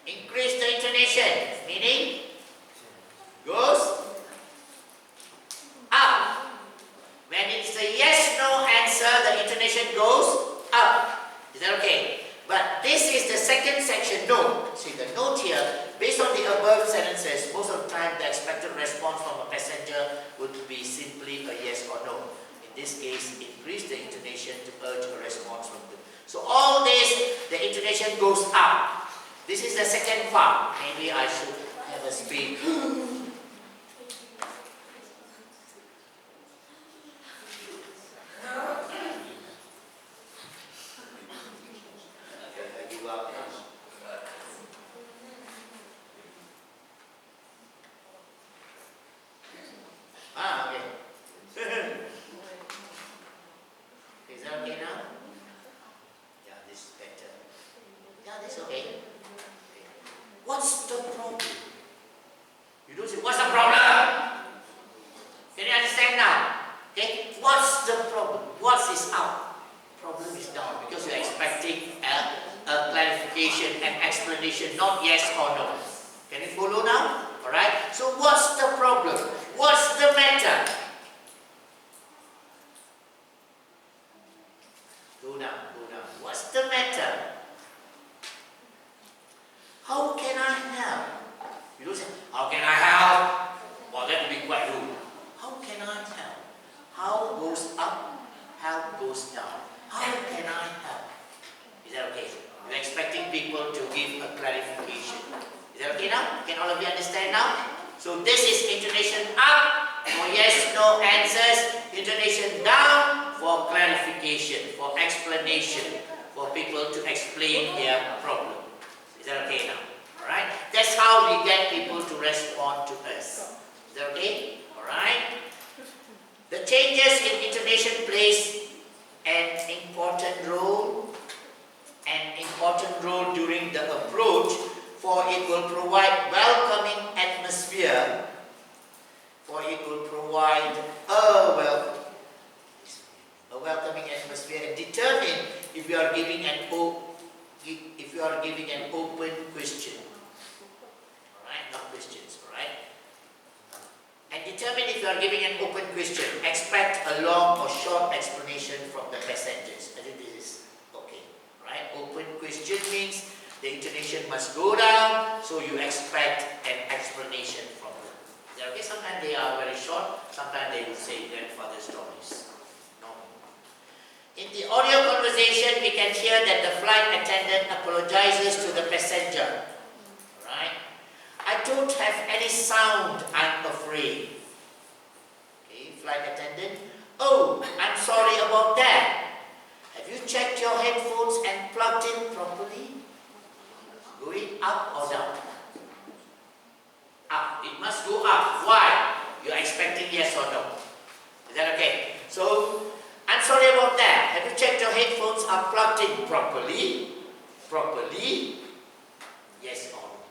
Increase the intonation, meaning goes up. When it's a yes/no answer, the intonation goes up. Is that okay? But this is the second section, note. See the note here, based on the above sentences, most of the time the expected response from a passenger would be simply a yes or no. In this case, increase the intonation to urge a response from them. So all this, the intonation goes up. This is the second part. Maybe I should have a speed. What's the problem? You don't say, what's the problem? Can you understand now? Okay? What's the problem? What is up? Problem is down because you're expecting a clarification and explanation, not yes or no. Can you follow now? Alright? So what's the problem? What's the matter? Go down, go down. What's the matter? How can I help? You don't say, how can I help? Well, that would be quite rude. How can I help? How goes up, help goes down. How can I help? Is that okay? You're expecting people to give a clarification. Is that okay now? Can all of you understand now? So this is intonation up for yes, no answers. Intonation down for clarification, for explanation, for people to explain their problem. Is that okay now? Alright? That's how we get people to respond to us. Is that okay? Alright? The changes in intonation plays an important role during the approach, for it will provide welcoming atmosphere. For it will provide a welcoming atmosphere and determine if you are giving an open question. Alright, not questions, alright? And determine if you are giving an open question. Expect a long or short explanation from the passengers. I think this is okay. Right? Open question means the intonation must go down, so you expect an explanation from them. Is that okay? Sometimes they are very short, sometimes they will say grandfather stories. In the audio conversation, we can hear that the flight attendant apologizes to the passenger. Right? I don't have any sound, I'm afraid. Okay, flight attendant. Oh, I'm sorry about that. Have you checked your headphones and plugged in properly? Going up or down? Up. It must go up. Why? You're expecting yes or no. Is that okay? So, I'm sorry about that. Have you checked your headphones are plugged in properly? Properly? Yes or no?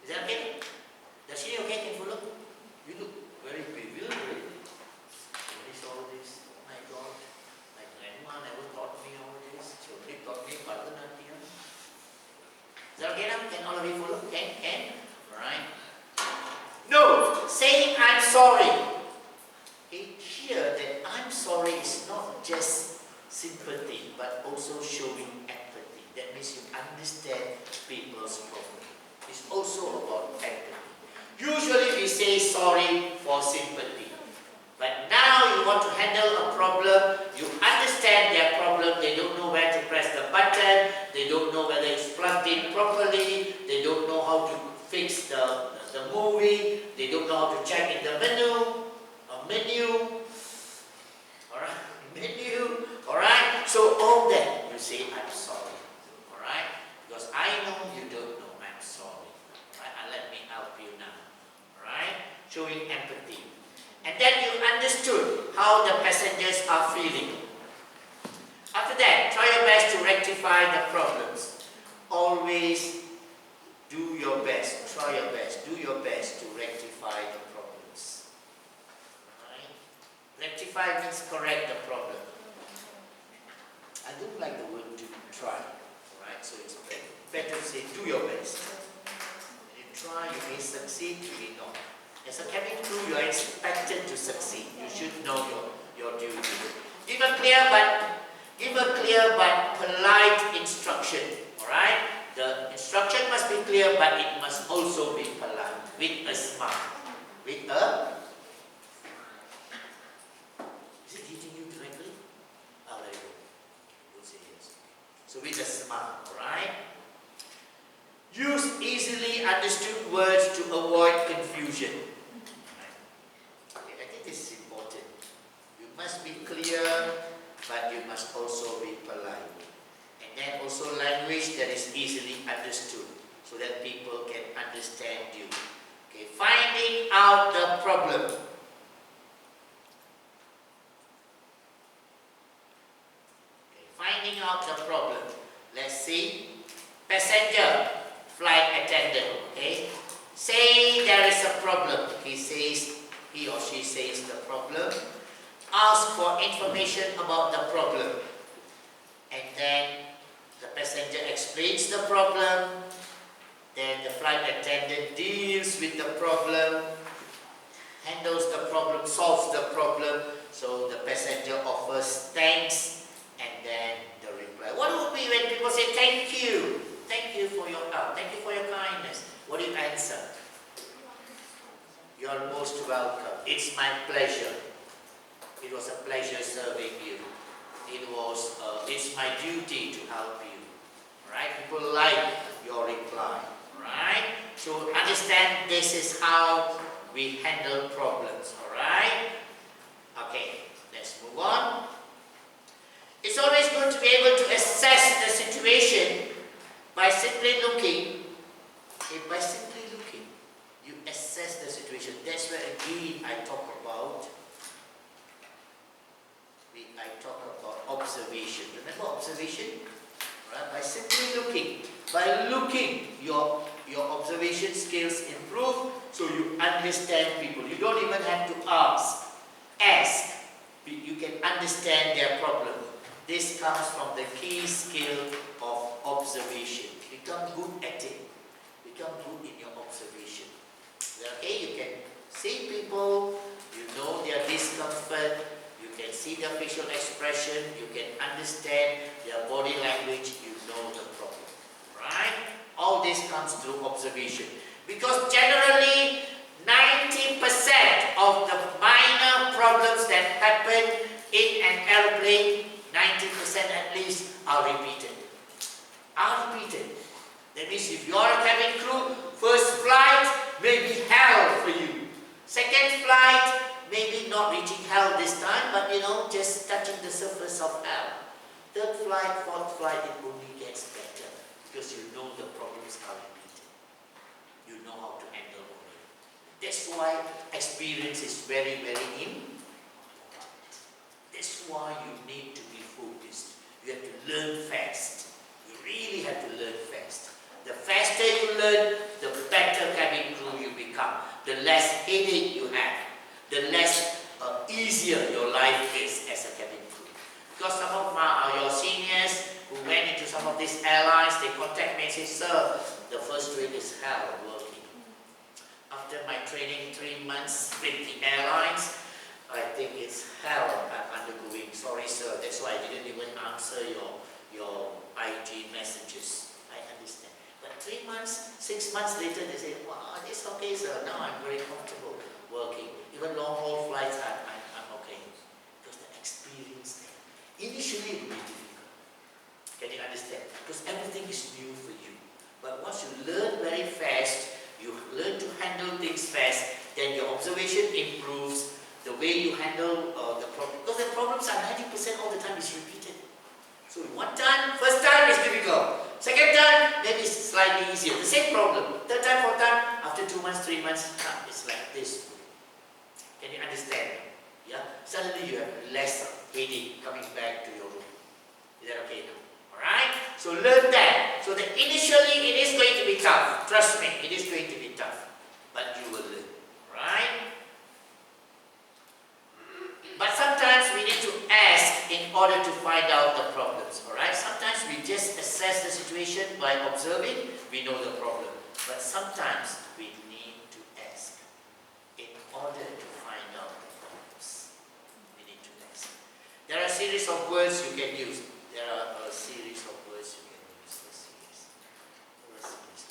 Is that okay? Does she okay? Can you follow? You look very bewildered. What is all this? Oh my God. My grandma never taught me all this. She only taught me Bharatanatyam. Is that okay now? Can all of you follow? Can? Alright. No! Saying I'm sorry. Here that I'm sorry is not just sympathy, but also showing empathy. That means you understand people's problem. It's also about empathy. Usually we say sorry for sympathy. But now you want to handle a problem, you understand their problem, they don't know where to press the button, they don't know whether it's plugged in properly, they don't know how to fix the movie, they don't know how to check in the menu. Alright? So all that you say, I'm sorry. Alright? Because I know you don't know, I'm sorry. Alright? And let me help you now. Alright? Showing empathy. And then you understood how the passengers are feeling. After that, try your best to rectify the problems. Always do your best. Try your best. Do your best to rectify the problems. Alright? Rectify means correct the problem. I don't like the word to try. Alright? So it's better to say do your best. try, you may succeed, you may not. As a cabin crew, you are expected to succeed. You should know your duty. Give a clear but polite instruction. Alright? The instruction must be clear, but it must also be polite. With a smile. With a... Is it hitting you directly? Oh, very good. Don't say yes. So with a smile. Alright? Use easily understood words to avoid confusion. Okay, I think this is important. You must be clear, but you must also be polite. And then also language that is easily understood, so that people can understand you. Okay, finding out the problem. Okay, finding out the problem. Let's see. Passenger, flight attendant. Okay, say there is a problem. He or she says the problem. Ask for information about the problem. And then the passenger explains the problem. Then the flight attendant deals with the problem, handles the problem, solves the problem. So the passenger offers thanks and then the reply. What would be when people say thank you? Thank you for your help. Thank you for your kindness. What do you answer? You are most welcome. It's my pleasure. It was a pleasure serving you. It's my duty to help you. Right? People like your reply. Right? So understand this is how we handle problems. Alright? Okay, let's move on. It's always good to be able to assess the situation by simply looking. Okay, by simply looking, you assess the situation. That's where again I talk about observation. Remember observation? Right? By simply looking. By looking, your observation skills improve, so you understand people. You don't even have to ask. Ask. You can understand their problem. This comes from the key skill of observation. Become good at it. Become good in your observation. Okay, you can see people, you know their discomfort, you can see their facial expression, you can understand their body language, you know the problem. Right? All this comes through observation. Because generally, 90% of the minor problems that happen in an airplane, 90% at least, are repeated. That means if you are a cabin crew, first flight may be hell for you. Second flight, maybe not reaching hell this time, but just touching the surface of hell. Third flight, fourth flight, it only gets better because you know the problems are repeated. You know how to handle it. That's why experience is very, very important. That's why you need to be focused. You have to learn fast. You really have to learn fast. The faster you learn, the better cabin crew you become. The less headache you have. The less easier your life is as a cabin crew. Because some of your seniors who went into some of these airlines, they contact me and say, sir, the first week is hell working. After my training 3 months with the airlines, I think it's hell I'm undergoing. Sorry sir, that's why I didn't even answer your IG messages. I understand. But 3 months, 6 months later, they say, wow, it's okay sir, now I'm very comfortable working. Even long haul flights, I'm okay. Because the experience there. Initially it will be difficult. Can you understand? Because everything is new for you. But once you learn very fast, you learn to handle things fast, then your observation improves, the way you handle the problem. Because the problems are 90% all the time is repeated. So one time, first time is difficult. Second time, maybe it's slightly easier. The same problem. Third time, fourth time, after 2 months, 3 months, it's like this. Can you understand? Yeah? Suddenly you have less headache coming back to your room. Is that okay now? Alright? So learn that. So that initially it is going to be tough. Trust me, it is going to be tough. But you will learn. Right? But sometimes we need to ask in order to find out the problems. Alright? Sometimes we just assess the situation by observing, we know the problem. But sometimes we need to ask in order to find out the problems. We need to ask. There are a series of words you can use. There are a series of words you can use.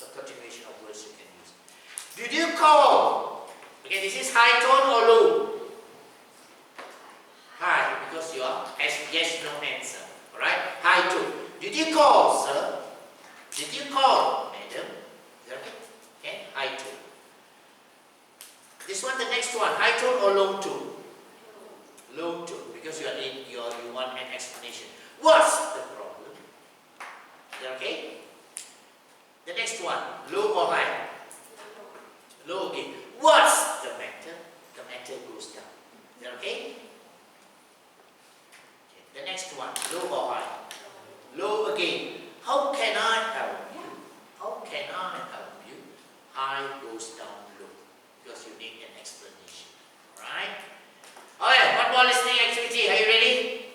A continuation of words you can use. Did you call? Okay, this is high tone or low? High, because you are yes, no answer. Alright? High tone. Did you call, sir? Did you call, madam? Is that okay? Okay, high tone. This one, the next one, high tone or low tone? Low tone, because you want an explanation. What's the problem? Is that okay? The next one, low or high? Low again. What's the matter? The matter goes down. Is that okay? The next one, low or high? Low again. How can I help you? How can I help you? High goes down low. Because you need an explanation. Alright? Alright, one more listening activity. Are you ready?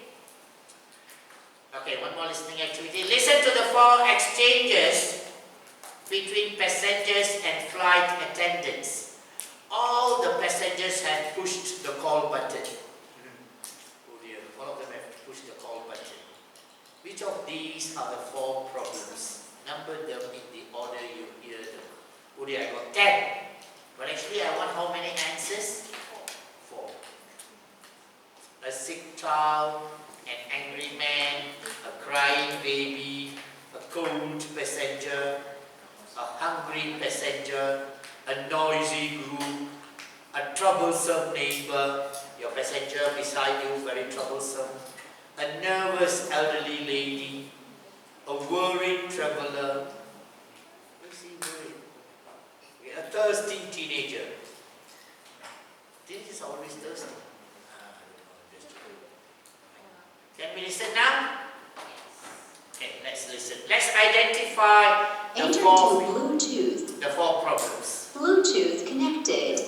Okay, one more listening activity. Listen to the 4 exchanges between passengers and flight attendants. All the passengers had pushed the call button. Oh dear, all of them have pushed the call button. Which of these are the 4 problems? Number them in the order you hear them. Oh dear, I got 10. But actually I want how many answers? 4. A sick child, an angry man, a crying baby, a cold passenger, a hungry passenger, a noisy group, a troublesome neighbor, your passenger beside you very troublesome, a nervous elderly lady, a worried traveler. What's he worried? A thirsty teenager. Teenagers are always thirsty. Can we listen now? Okay, let's listen. Let's identify the 4 problems. Bluetooth connected.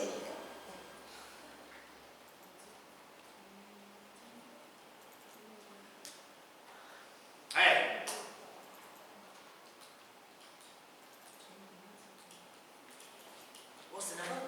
Alright. What's the number?